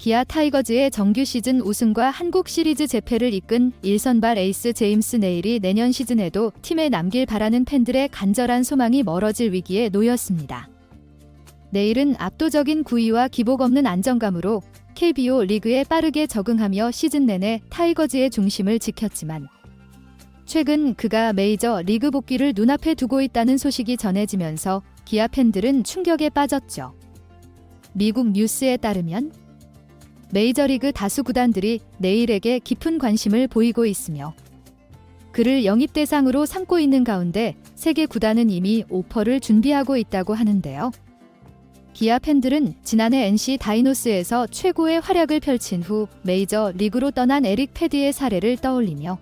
기아 타이거즈의 정규 시즌 우승과 한국 시리즈 재패를 이끈 1선발 에이스 제임스 네일이 내년 시즌에도 팀에 남길 바라는 팬들의 간절한 소망이 멀어질 위기에 놓였습니다. 네일은 압도적인 구위와 기복 없는 안정감으로 KBO 리그에 빠르게 적응하며 시즌 내내 타이거즈의 중심을 지켰지만 최근 그가 메이저 리그 복귀를 눈앞에 두고 있다는 소식이 전해지면서 기아 팬들은 충격에 빠졌죠. 미국 뉴스에 따르면 메이저리그 다수 구단들이 네일에게 깊은 관심을 보이고 있으며 그를 영입 대상으로 삼고 있는 가운데 3개 구단은 이미 오퍼를 준비하고 있다고 하는데요. 기아 팬들은 지난해 NC 다이노스에서 최고의 활약을 펼친 후 메이저 리그로 떠난 에릭 패디의 사례를 떠올리며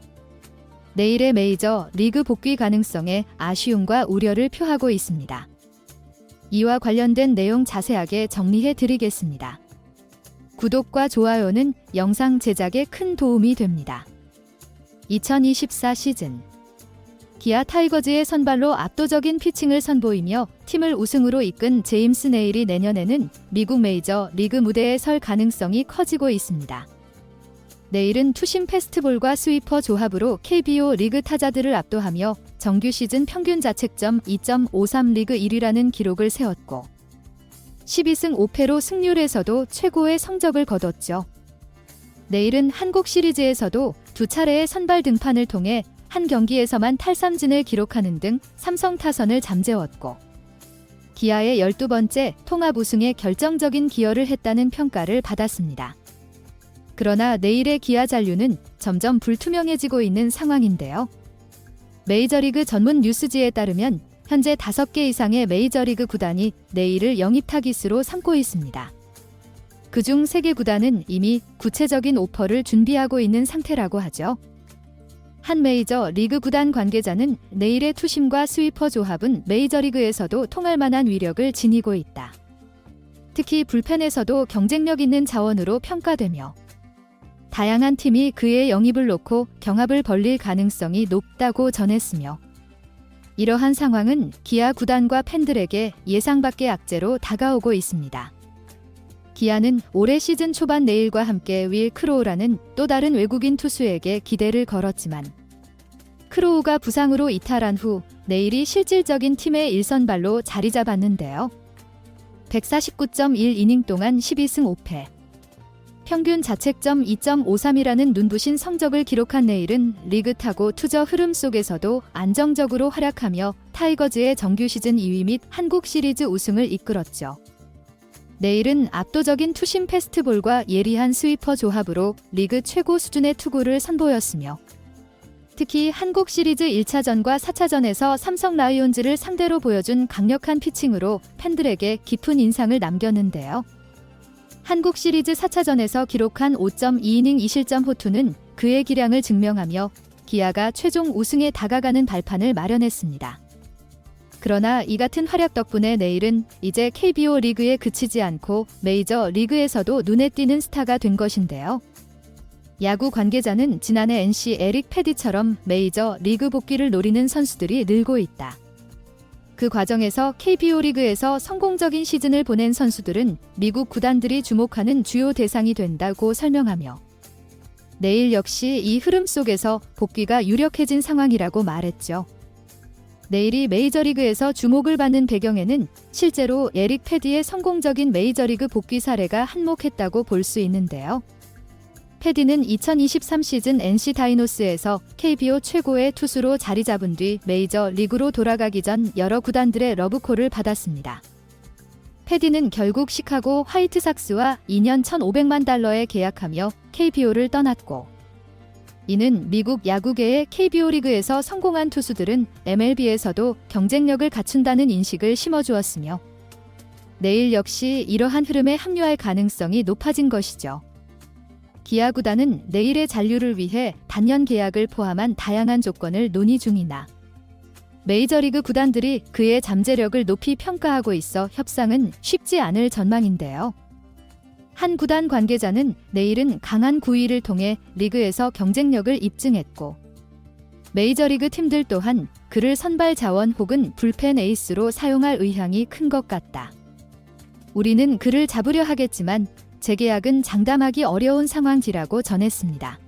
네일의 메이저 리그 복귀 가능성에 아쉬움과 우려를 표하고 있습니다. 이와 관련된 내용 자세하게 정리해 드리겠습니다. 구독과 좋아요는 영상 제작에 큰 도움이 됩니다. 2024 시즌 기아 타이거즈의 선발로 압도적인 피칭을 선보이며 팀을 우승으로 이끈 제임스 네일이 내년에는 미국 메이저 리그 무대에 설 가능성이 커지고 있습니다. 네일은 투심 패스트볼과 스위퍼 조합으로 KBO 리그 타자들을 압도하며 정규 시즌 평균 자책점 2.53 리그 1위라는 기록을 세웠고 12승 5패로 승률에서도 최고의 성적을 거뒀죠. 네일은 한국 시리즈에서도 2차례의 선발 등판을 통해 한 경기에서만 탈삼진을 기록하는 등 삼성 타선을 잠재웠고 기아의 12번째 통합 우승에 결정적인 기여를 했다는 평가를 받았습니다. 그러나 네일의 기아 잔류는 점점 불투명해지고 있는 상황인데요. 메이저리그 전문 뉴스지에 따르면 현재 5개 이상의 메이저리그 구단이 네일을 영입 타깃으로 삼고 있습니다. 그중 3개 구단은 이미 구체적인 오퍼를 준비하고 있는 상태라고 하죠. 한 메이저 리그 구단 관계자는 네일의 투심과 스위퍼 조합은 메이저리그에서도 통할 만한 위력을 지니고 있다. 특히 불펜에서도 경쟁력 있는 자원으로 평가되며 다양한 팀이 그의 영입을 놓고 경합을 벌릴 가능성이 높다고 전했으며 이러한 상황은 기아 구단과 팬들에게 예상 밖의 악재로 다가오고 있습니다. 기아는 올해 시즌 초반 네일과 함께 윌 크로우라는 또 다른 외국인 투수에게 기대를 걸었지만 크로우가 부상으로 이탈한 후 네일이 실질적인 팀의 1선발로 자리 잡았는데요. 149.1이닝 동안 12승 5패. 평균 자책점 2.53이라는 눈부신 성적을 기록한 네일은 리그 타고 투저 흐름 속에서도 안정적으로 활약하며 타이거즈의 정규 시즌 2위 및 한국 시리즈 우승을 이끌었죠. 네일은 압도적인 투심 패스트볼과 예리한 스위퍼 조합으로 리그 최고 수준의 투구를 선보였으며 특히 한국 시리즈 1차전과 4차전에서 삼성 라이온즈를 상대로 보여준 강력한 피칭으로 팬들에게 깊은 인상을 남겼는데요. 한국 시리즈 4차전에서 기록한 5.2이닝 2실점 호투는 그의 기량을 증명하며 기아가 최종 우승에 다가가는 발판을 마련했습니다. 그러나 이 같은 활약 덕분에 네일은 이제 KBO 리그에 그치지 않고 메이저 리그에서도 눈에 띄는 스타가 된 것인데요. 야구 관계자는 지난해 NC 에릭 패디처럼 메이저 리그 복귀를 노리는 선수들이 늘고 있다. 그 과정에서 KBO 리그에서 성공적인 시즌을 보낸 선수들은 미국 구단들이 주목하는 주요 대상이 된다고 설명하며 네일 역시 이 흐름 속에서 복귀가 유력해진 상황이라고 말했죠. 네일이 메이저리그에서 주목을 받는 배경에는 실제로 에릭 패디의 성공적인 메이저리그 복귀 사례가 한몫했다고 볼 수 있는데요. 패디는 2023 시즌 NC 다이노스에서 KBO 최고의 투수로 자리 잡은 뒤 메이저 리그로 돌아가기 전 여러 구단들의 러브콜을 받았습니다. 패디는 결국 시카고 화이트삭스와 2년 1,500만 달러에 계약하며 KBO를 떠났고 이는 미국 야구계의 KBO 리그에서 성공한 투수들은 MLB에서도 경쟁력을 갖춘다는 인식을 심어주었으며 네일 역시 이러한 흐름에 합류할 가능성이 높아진 것이죠. 기아 구단은 네일의 잔류를 위해 단년 계약을 포함한 다양한 조건을 논의 중이나 메이저리그 구단들이 그의 잠재력을 높이 평가하고 있어 협상은 쉽지 않을 전망인데요. 한 구단 관계자는 네일은 강한 구위를 통해 리그에서 경쟁력을 입증했고 메이저리그 팀들 또한 그를 선발 자원 혹은 불펜 에이스로 사용할 의향이 큰 것 같다. 우리는 그를 잡으려 하겠지만 재계약은 장담하기 어려운 상황이라고 전했습니다.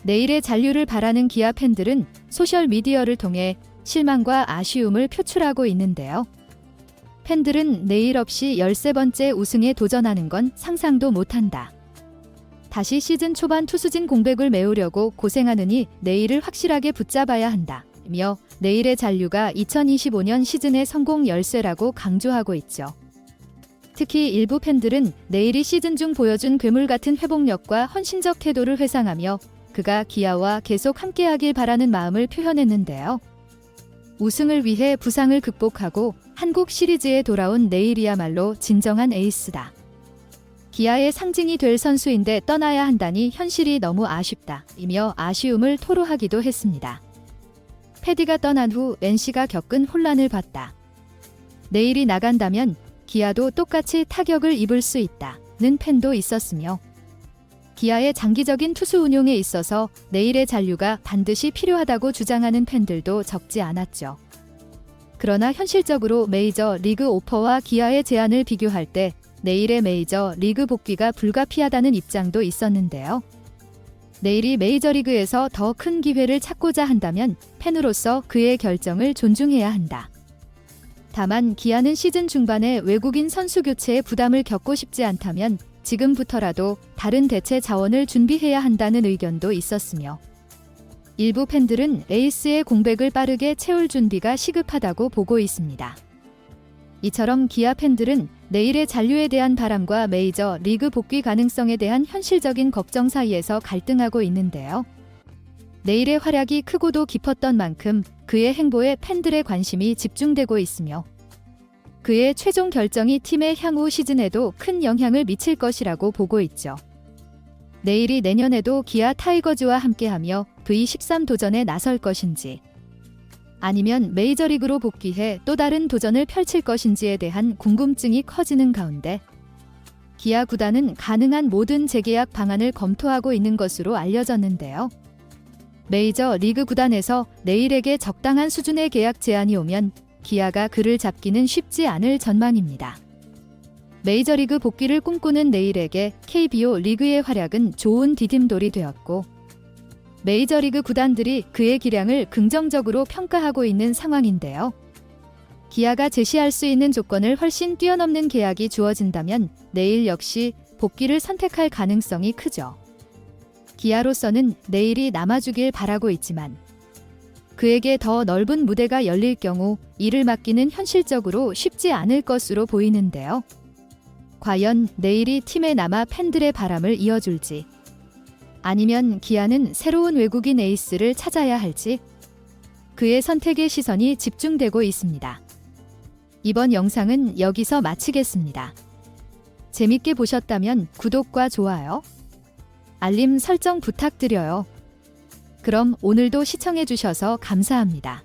내일의 잔류를 바라는 기아 팬들은 소셜미디어를 통해 실망과 아쉬움을 표출하고 있는데요. 팬들은 내일 없이 13번째 우승에 도전하는 건 상상도 못한다. 다시 시즌 초반 투수진 공백을 메우려고 고생하느니 내일을 확실하게 붙잡아야 한다. 며 내일의 잔류가 2025년 시즌의 성공 열쇠라고 강조하고 있죠. 특히 일부 팬들은 내일이 시즌 중 보여준 괴물 같은 회복력과 헌신적 태도를 회상하며 그가 기아와 계속 함께하길 바라는 마음을 표현했는데요. 우승을 위해 부상을 극복하고 한국 시리즈에 돌아온 내일이야말로 진정한 에이스다. 기아의 상징이 될 선수인데 떠나야 한다니 현실이 너무 아쉽다. 이며 아쉬움을 토로하기도 했습니다. 패디가 떠난 후 NC가 겪은 혼란을 봤다. 내일이 나간다면 기아도 똑같이 타격을 입을 수 있다는 팬도 있었으며 기아의 장기적인 투수 운용에 있어서 내일의 잔류가 반드시 필요하다고 주장하는 팬들도 적지 않았죠. 그러나 현실적으로 메이저 리그 오퍼와 기아의 제안을 비교할 때 내일의 메이저 리그 복귀가 불가피하다는 입장도 있었는데요. 내일이 메이저리그에서 더 큰 기회를 찾고자 한다면 팬으로서 그의 결정을 존중해야 한다. 다만 기아는 시즌 중반에 외국인 선수 교체에 부담을 겪고 싶지 않다면 지금부터라도 다른 대체 자원을 준비해야 한다는 의견도 있었으며 일부 팬들은 에이스의 공백을 빠르게 채울 준비가 시급하다고 보고 있습니다. 이처럼 기아 팬들은 내일의 잔류에 대한 바람과 메이저 리그 복귀 가능성에 대한 현실적인 걱정 사이에서 갈등하고 있는데요. 내일의 활약이 크고도 깊었던 만큼 그의 행보에 팬들의 관심이 집중되고 있으며 그의 최종 결정이 팀의 향후 시즌에도 큰 영향을 미칠 것이라고 보고 있죠. 내일이 내년에도 기아 타이거즈와 함께하며 V13 도전에 나설 것인지 아니면 메이저리그로 복귀해 또 다른 도전을 펼칠 것인지에 대한 궁금증이 커지는 가운데 기아 구단은 가능한 모든 재계약 방안을 검토하고 있는 것으로 알려졌는데요. 메이저 리그 구단에서 내일에게 적당한 수준의 계약 제안이 오면 기아가 그를 잡기는 쉽지 않을 전망입니다. 메이저리그 복귀를 꿈꾸는 내일에게 KBO 리그의 활약은 좋은 디딤돌이 되었고 메이저리그 구단들이 그의 기량을 긍정적으로 평가하고 있는 상황인데요. 기아가 제시할 수 있는 조건을 훨씬 뛰어넘는 계약이 주어진다면 내일 역시 복귀를 선택할 가능성이 크죠. 기아로서는 내일이 남아주길 바라고 있지만 그에게 더 넓은 무대가 열릴 경우 이를 맡기는 현실적으로 쉽지 않을 것으로 보이는데요. 과연 내일이 팀에 남아 팬들의 바람을 이어줄지 아니면 기아는 새로운 외국인 에이스를 찾아야 할지 그의 선택의 시선이 집중되고 있습니다. 이번 영상은 여기서 마치겠습니다. 재밌게 보셨다면 구독과 좋아요, 알림 설정 부탁드려요. 그럼 오늘도 시청해주셔서 감사합니다.